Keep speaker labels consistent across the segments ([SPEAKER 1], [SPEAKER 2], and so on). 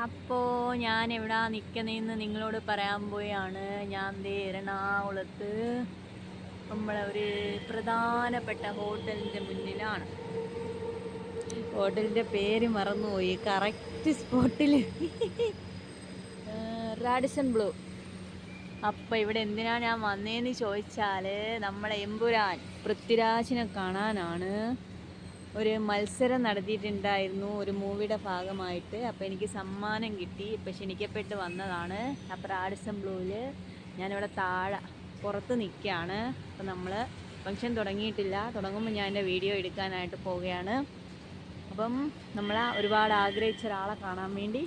[SPEAKER 1] അപ്പോൾ ഞാൻ എവിടെ നിൽക്കുന്നതെന്ന് നിങ്ങളോട് പറയാൻ പോയാണ്. ഞാൻ എറണാകുളത്ത് നമ്മളെ ഒരു പ്രധാനപ്പെട്ട ഹോട്ടലിൻ്റെ മുന്നിലാണ്. ഹോട്ടലിൻ്റെ പേര് മറന്നുപോയി. കറക്റ്റ് സ്പോട്ടിൽ റാഡിസൺ ബ്ലൂ. അപ്പോൾ ഇവിടെ എന്തിനാണ് ഞാൻ വന്നതെന്ന് ചോദിച്ചാൽ നമ്മളെ എമ്പുരാൻ പൃഥ്വിരാജിനെ കാണാനാണ്. ഒരു മത്സരം നടത്തിയിട്ടുണ്ടായിരുന്നു ഒരു മൂവിയുടെ ഭാഗമായിട്ട്. അപ്പോൾ എനിക്ക് സമ്മാനം കിട്ടി. ഇപ്പോൾ ക്ഷണിക്കപ്പെട്ട് വന്നതാണ്. അപ്പോൾ റാഡിസൺ ബ്ലൂവിൽ ഞാനിവിടെ താഴെ പുറത്ത് നിൽക്കുകയാണ്. അപ്പോൾ നമ്മൾ ഫംഗ്ഷൻ തുടങ്ങിയിട്ടില്ല. തുടങ്ങുമ്പോൾ ഞാൻ എൻ്റെ വീഡിയോ എടുക്കാനായിട്ട് പോവുകയാണ്. അപ്പം നമ്മൾ ഒരുപാട് ആഗ്രഹിച്ച ഒരാളെ കാണാൻ വേണ്ടി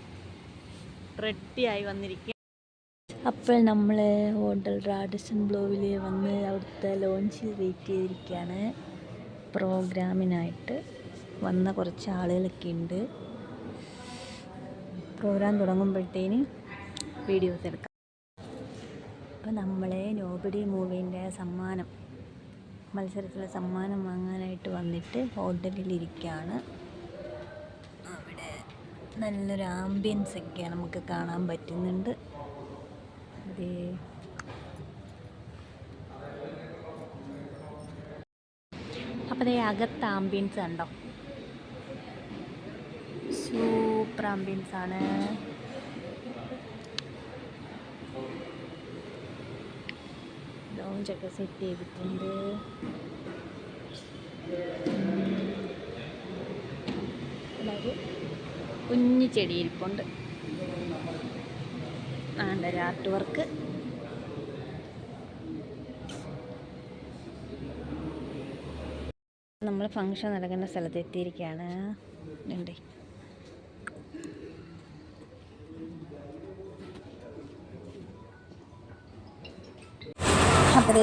[SPEAKER 1] റെഡിയായി വന്നിരിക്കുക. അപ്പോൾ നമ്മൾ ഹോട്ടൽ റാഡിസൺ ബ്ലൂവിൽ വന്ന് അവിടുത്തെ ലോഞ്ചിൽ വെയിറ്റ് ചെയ്തിരിക്കുകയാണ്. പ്രോഗ്രാമിനായിട്ട് വന്ന കുറച്ച് ആളുകളൊക്കെ ഉണ്ട്. പ്രോഗ്രാം തുടങ്ങുമ്പോഴത്തേന് വീഡിയോസ് എടുക്കാം. അപ്പോൾ നമ്മളെ നോബഡി മൂവീൻ്റെ സമ്മാനം മത്സരത്തിലെ സമ്മാനം വാങ്ങാനായിട്ട് വന്നിട്ട് ഹോട്ടലിലിരിക്കുകയാണ്. അവിടെ നല്ലൊരു ആംബിയൻസ് ഒക്കെ നമുക്ക് കാണാൻ പറ്റുന്നുണ്ട്. അതേ അപ്പോൾ അതേ അകത്ത് ആംബിയൻസ് കണ്ടോ, സൂപ്പർ ആംബിയൻസ് ആണ്. ലോഞ്ചൊക്കെ സെറ്റ് ചെയ്തിട്ടുണ്ട്. ഒരു കുഞ്ഞു ചെടി ഇരിപ്പുണ്ട്. ഒരു ആർട്ട് വർക്ക്. നമ്മൾ ഫംഗ്ഷൻ നടക്കുന്ന സ്ഥലത്ത് എത്തിയിരിക്കുകയാണ്. ഉണ്ട് അപ്പോൾ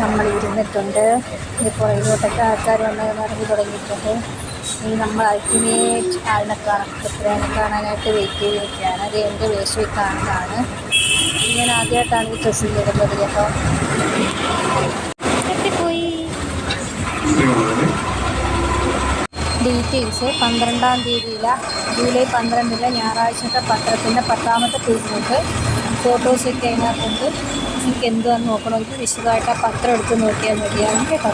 [SPEAKER 1] നമ്മൾ ഇരുന്നിട്ടുണ്ട്. ഇപ്പോൾ ഇങ്ങോട്ടൊക്കെ ആൾക്കാർ വന്ന് ഇറങ്ങി തുടങ്ങിയിട്ടുണ്ട്. ഇനി നമ്മൾ അൾട്ടിമേറ്റ് ആളിനെ കാണാനായിട്ട് വെയിറ്റ് ചെയ്തിരിക്കുകയാണ്. അത് എൻ്റെ വേഷത്തിൽ കാണുന്നതാണ്. ഞാൻ ആദ്യമായിട്ടാണ് ഈ ഡ്രസ്സിൽ ഇടുന്നത് കേട്ടോ. എത്തിപ്പോയി. ഡീറ്റെയിൽസ് 12-ാം തീയതിയിലെ ജൂലൈ 12 ഞായറാഴ്ചത്തെ പത്രത്തിൻ്റെ 10ാമത്തെ പേജിലോട്ട് ഫോട്ടോസൊക്കെ അതിനകത്തുണ്ട്. നിങ്ങൾക്ക് എന്തുവാന്ന് നോക്കണമെങ്കിൽ വിശദമായിട്ട് ആ പത്രം എടുത്ത് നോക്കിയാൽ മതിയാകും കേട്ടോ.